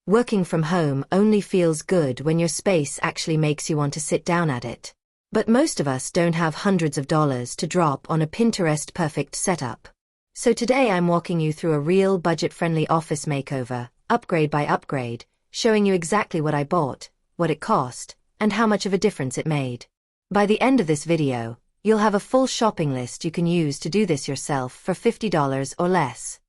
Working from home only feels good when your space actually makes you want to sit down at it. But most of us don't have hundreds of dollars to drop on a Pinterest-perfect setup. So today I'm walking you through a real budget-friendly office makeover, upgrade by upgrade, showing you exactly what I bought, what it cost, and how much of a difference it made. By the end of this video, you'll have a full shopping list you can use to do this yourself for $50 or less.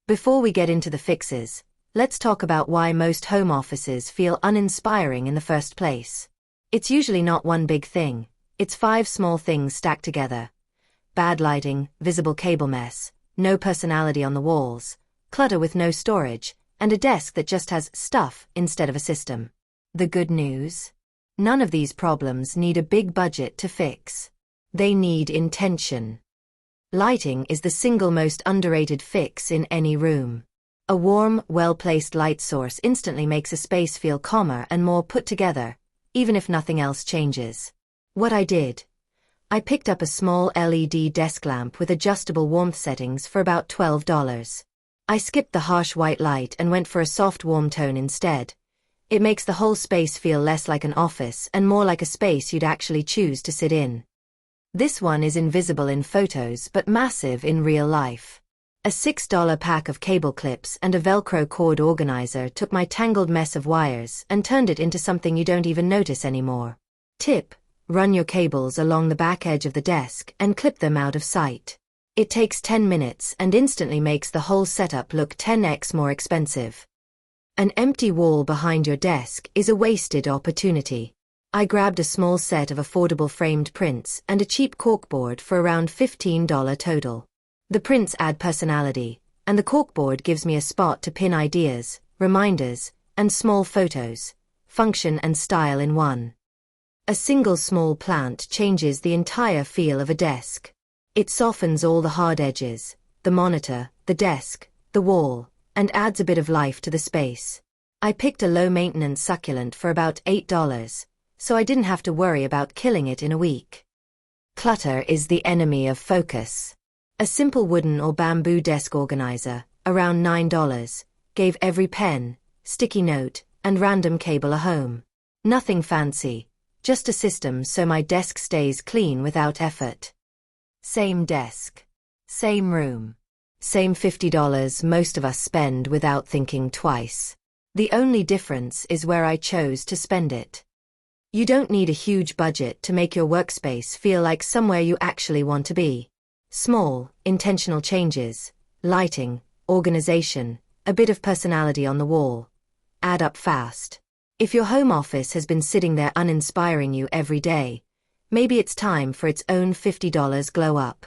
Before we get into the fixes, let's talk about why most home offices feel uninspiring in the first place. It's usually not one big thing, it's 5 small things stacked together. Bad lighting, visible cable mess, no personality on the walls, clutter with no storage, and a desk that just has stuff instead of a system. The good news? None of these problems need a big budget to fix. They need intention. Lighting is the single most underrated fix in any room. A warm, well-placed light source instantly makes a space feel calmer and more put together, even if nothing else changes. What I did? I picked up a small LED desk lamp with adjustable warmth settings for about $12. I skipped the harsh white light and went for a soft warm tone instead. It makes the whole space feel less like an office and more like a space you'd actually choose to sit in. This one is invisible in photos but massive in real life. A $6 pack of cable clips and a Velcro cord organizer took my tangled mess of wires and turned it into something you don't even notice anymore. Tip: run your cables along the back edge of the desk and clip them out of sight. It takes 10 minutes and instantly makes the whole setup look 10x more expensive. An empty wall behind your desk is a wasted opportunity. I grabbed a small set of affordable framed prints and a cheap corkboard for around $15 total. The prints add personality, and the corkboard gives me a spot to pin ideas, reminders, and small photos, function and style in one. A single small plant changes the entire feel of a desk. It softens all the hard edges, the monitor, the desk, the wall, and adds a bit of life to the space. I picked a low-maintenance succulent for about $8, so I didn't have to worry about killing it in a week. Clutter is the enemy of focus. A simple wooden or bamboo desk organizer, around $9, gave every pen, sticky note, and random cable a home. Nothing fancy, just a system so my desk stays clean without effort. Same desk. Same room. Same $50 most of us spend without thinking twice. The only difference is where I chose to spend it. You don't need a huge budget to make your workspace feel like somewhere you actually want to be. Small, intentional changes, lighting, organization, a bit of personality on the wall, add up fast. If your home office has been sitting there uninspiring you every day, maybe it's time for its own $50 glow up.